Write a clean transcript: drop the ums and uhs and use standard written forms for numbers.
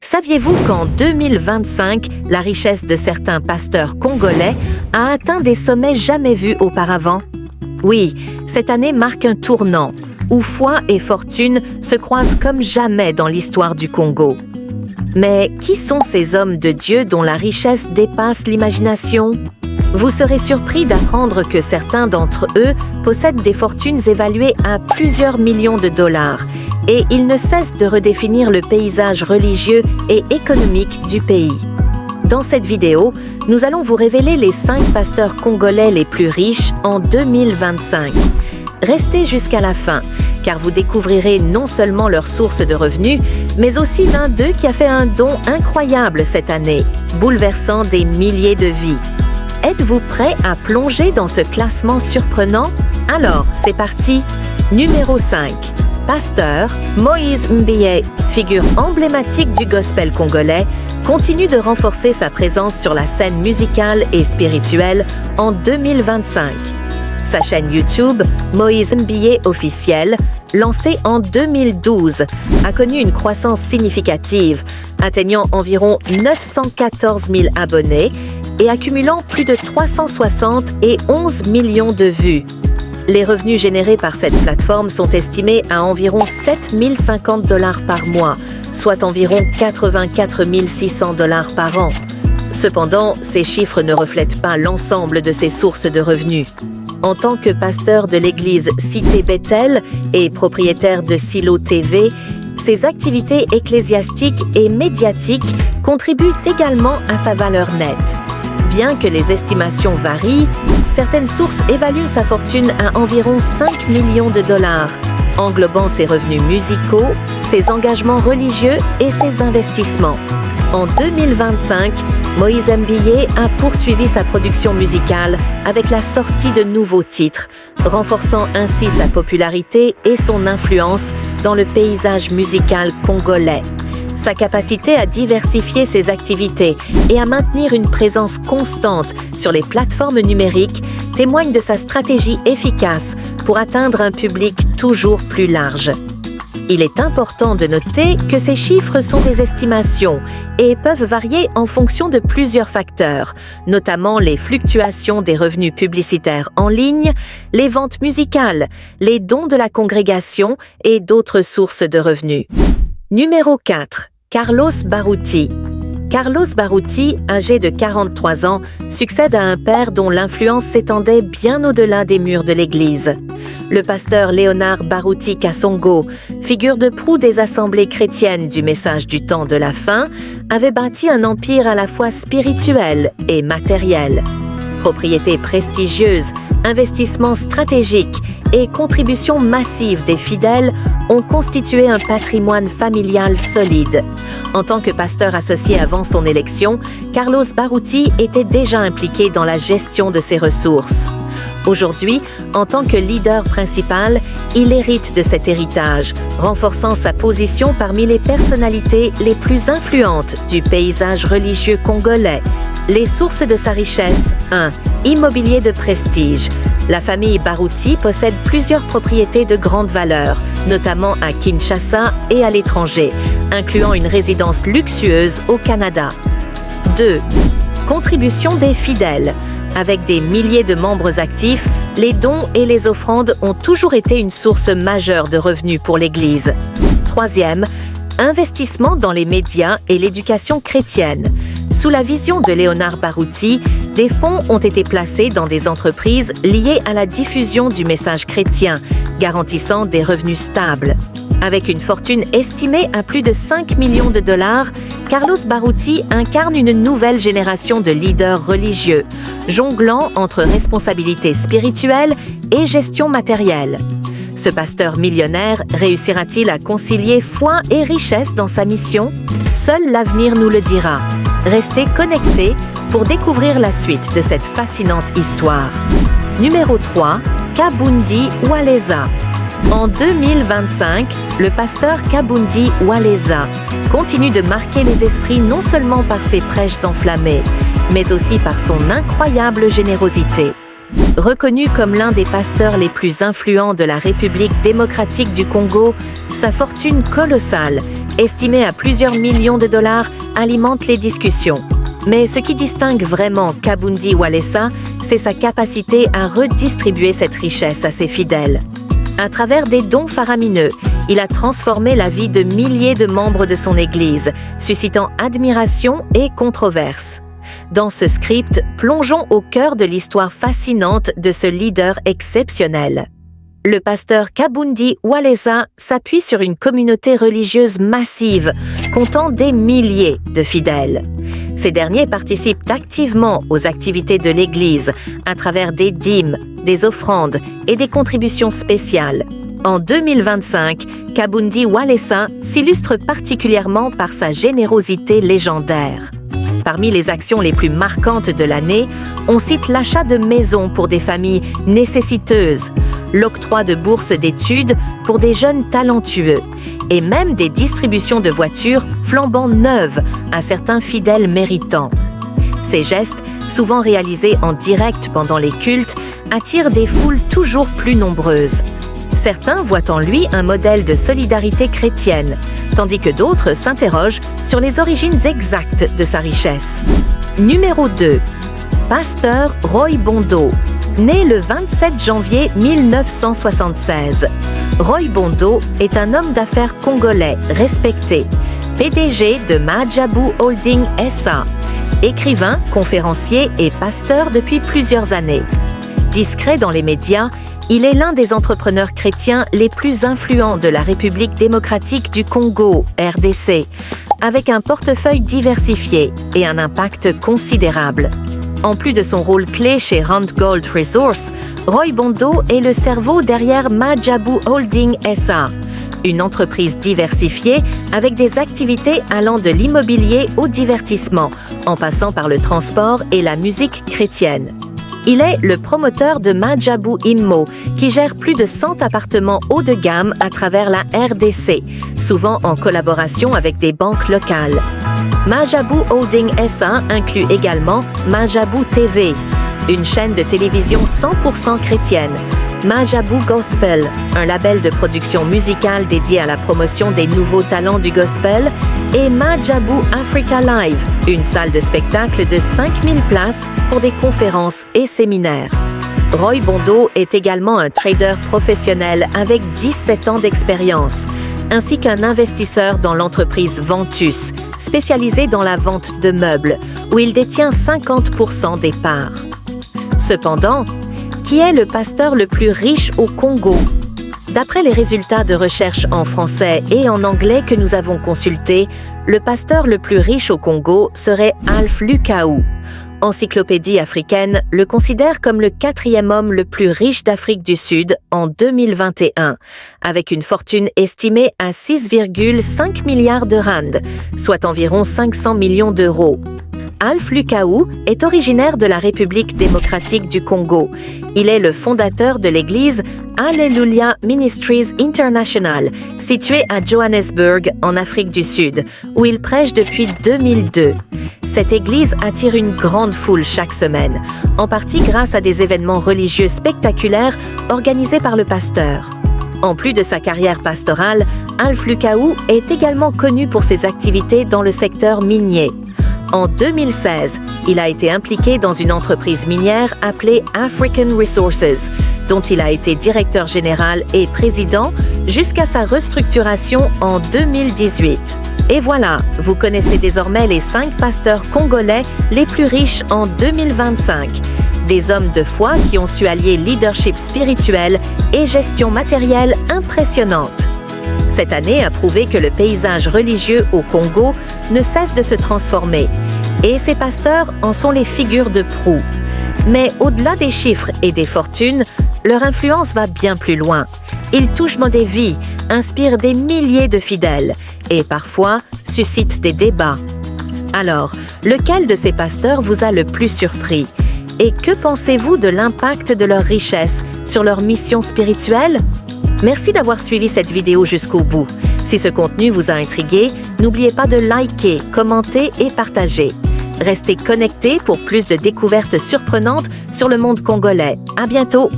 Saviez-vous qu'en 2025, la richesse de certains pasteurs congolais a atteint des sommets jamais vus auparavant? Oui, cette année marque un tournant, où foi et fortune se croisent comme jamais dans l'histoire du Congo. Mais qui sont ces hommes de Dieu dont la richesse dépasse l'imagination? Vous serez surpris d'apprendre que certains d'entre eux possèdent des fortunes évaluées à plusieurs millions de dollars et ils ne cessent de redéfinir le paysage religieux et économique du pays. Dans cette vidéo, nous allons vous révéler les 5 pasteurs congolais les plus riches en 2025. Restez jusqu'à la fin, car vous découvrirez non seulement leur source de revenus, mais aussi l'un d'eux qui a fait un don incroyable cette année, bouleversant des milliers de vies. Êtes-vous prêt à plonger dans ce classement surprenant? Alors, c'est parti! Numéro 5. Pasteur Moïse Mbiye, figure emblématique du gospel congolais, continue de renforcer sa présence sur la scène musicale et spirituelle en 2025. Sa chaîne YouTube, Moïse Mbiye officiel, lancée en 2012, a connu une croissance significative, atteignant environ 914 000 abonnés et accumulant plus de 360 et 11 millions de vues. Les revenus générés par cette plateforme sont estimés à environ 7 050 $ par mois, soit environ 84 600 $ par an. Cependant, ces chiffres ne reflètent pas l'ensemble de ses sources de revenus. En tant que pasteur de l'église Cité Bethel et propriétaire de Silo TV, ses activités ecclésiastiques et médiatiques contribuent également à sa valeur nette. Bien que les estimations varient, certaines sources évaluent sa fortune à environ 5 millions de dollars, englobant ses revenus musicaux, ses engagements religieux et ses investissements. En 2025, Moïse Mbiye a poursuivi sa production musicale avec la sortie de nouveaux titres, renforçant ainsi sa popularité et son influence dans le paysage musical congolais. Sa capacité à diversifier ses activités et à maintenir une présence constante sur les plateformes numériques témoigne de sa stratégie efficace pour atteindre un public toujours plus large. Il est important de noter que ces chiffres sont des estimations et peuvent varier en fonction de plusieurs facteurs, notamment les fluctuations des revenus publicitaires en ligne, les ventes musicales, les dons de la congrégation et d'autres sources de revenus. Numéro 4. Carlos Baruti. Carlos Baruti, âgé de 43 ans, succède à un père dont l'influence s'étendait bien au-delà des murs de l'Église. Le pasteur Léonard Baruti Kasongo, figure de proue des assemblées chrétiennes du message du temps de la fin, avait bâti un empire à la fois spirituel et matériel. Propriété prestigieuse, investissements stratégiques et contributions massives des fidèles ont constitué un patrimoine familial solide. En tant que pasteur associé avant son élection, Carlos Baruti était déjà impliqué dans la gestion de ses ressources. Aujourd'hui, en tant que leader principal, il hérite de cet héritage, renforçant sa position parmi les personnalités les plus influentes du paysage religieux congolais. Les sources de sa richesse. 1. Immobilier de prestige. La famille Baruti possède plusieurs propriétés de grande valeur, notamment à Kinshasa et à l'étranger, incluant une résidence luxueuse au Canada. 2. Contribution des fidèles. Avec des milliers de membres actifs, les dons et les offrandes ont toujours été une source majeure de revenus pour l'Église. 3. Investissement dans les médias et l'éducation chrétienne. Sous la vision de Léonard Baruti, des fonds ont été placés dans des entreprises liées à la diffusion du message chrétien, garantissant des revenus stables. Avec une fortune estimée à plus de 5 millions de dollars, Carlos Baruti incarne une nouvelle génération de leaders religieux, jonglant entre responsabilité spirituelle et gestion matérielle. Ce pasteur millionnaire réussira-t-il à concilier foi et richesse dans sa mission? Seul l'avenir nous le dira. Restez connectés pour découvrir la suite de cette fascinante histoire. Numéro 3. Kabundi Waleza. En 2025, le pasteur Kabundi Waleza continue de marquer les esprits non seulement par ses prêches enflammés, mais aussi par son incroyable générosité. Reconnu comme l'un des pasteurs les plus influents de la République démocratique du Congo, sa fortune colossale estimé à plusieurs millions de dollars, alimente les discussions. Mais ce qui distingue vraiment Kabundi Walesa, c'est sa capacité à redistribuer cette richesse à ses fidèles. À travers des dons faramineux, il a transformé la vie de milliers de membres de son Église, suscitant admiration et controverse. Dans ce script, plongeons au cœur de l'histoire fascinante de ce leader exceptionnel. Le pasteur Kabundi Walesa s'appuie sur une communauté religieuse massive, comptant des milliers de fidèles. Ces derniers participent activement aux activités de l'Église à travers des dîmes, des offrandes et des contributions spéciales. En 2025, Kabundi Walesa s'illustre particulièrement par sa générosité légendaire. Parmi les actions les plus marquantes de l'année, on cite l'achat de maisons pour des familles nécessiteuses, l'octroi de bourses d'études pour des jeunes talentueux et même des distributions de voitures flambant neuves à certains fidèles méritants. Ces gestes, souvent réalisés en direct pendant les cultes, attirent des foules toujours plus nombreuses. Certains voient en lui un modèle de solidarité chrétienne, tandis que d'autres s'interrogent sur les origines exactes de sa richesse. Numéro 2. Pasteur Roy Bondo. Né le 27 janvier 1976. Roy Bondo est un homme d'affaires congolais respecté, PDG de Maajabu Holding SA, écrivain, conférencier et pasteur depuis plusieurs années. Discret dans les médias, il est l'un des entrepreneurs chrétiens les plus influents de la République démocratique du Congo, RDC, avec un portefeuille diversifié et un impact considérable. En plus de son rôle clé chez Randgold Resources, Roy Bondo est le cerveau derrière Maajabu Holding SA, une entreprise diversifiée avec des activités allant de l'immobilier au divertissement, en passant par le transport et la musique chrétienne. Il est le promoteur de Maajabu Immo, qui gère plus de 100 appartements haut de gamme à travers la RDC, souvent en collaboration avec des banques locales. Maajabu Holding SA inclut également Maajabu TV, une chaîne de télévision 100% chrétienne, Maajabu Gospel, un label de production musicale dédié à la promotion des nouveaux talents du gospel, et Maajabu Africa Live, une salle de spectacle de 5000 places pour des conférences et séminaires. Roy Bondo est également un trader professionnel avec 17 ans d'expérience, ainsi qu'un investisseur dans l'entreprise Ventus, spécialisée dans la vente de meubles, où il détient 50% des parts. Cependant, qui est le pasteur le plus riche au Congo? D'après les résultats de recherche en français et en anglais que nous avons consultés, le pasteur le plus riche au Congo serait Alph Lukau. Encyclopédie africaine le considère comme le 4e homme le plus riche d'Afrique du Sud en 2021, avec une fortune estimée à 6,5 milliards de rand, soit environ 500 millions d'euros. Alph Lukau est originaire de la République démocratique du Congo. Il est le fondateur de l'église Alleluia Ministries International, située à Johannesburg, en Afrique du Sud, où il prêche depuis 2002. Cette église attire une grande foule chaque semaine, en partie grâce à des événements religieux spectaculaires organisés par le pasteur. En plus de sa carrière pastorale, Alph Lukau est également connu pour ses activités dans le secteur minier. En 2016, il a été impliqué dans une entreprise minière appelée African Resources, dont il a été directeur général et président jusqu'à sa restructuration en 2018. Et voilà, vous connaissez désormais les 5 pasteurs congolais les plus riches en 2025. Des hommes de foi qui ont su allier leadership spirituel et gestion matérielle impressionnante. Cette année a prouvé que le paysage religieux au Congo ne cesse de se transformer, et ces pasteurs en sont les figures de proue. Mais au-delà des chiffres et des fortunes, leur influence va bien plus loin. Ils touchent des vies, inspirent des milliers de fidèles et parfois suscitent des débats. Alors, lequel de ces pasteurs vous a le plus surpris? Et que pensez-vous de l'impact de leur richesse sur leur mission spirituelle? Merci d'avoir suivi cette vidéo jusqu'au bout. Si ce contenu vous a intrigué, n'oubliez pas de liker, commenter et partager. Restez connectés pour plus de découvertes surprenantes sur le monde congolais. À bientôt!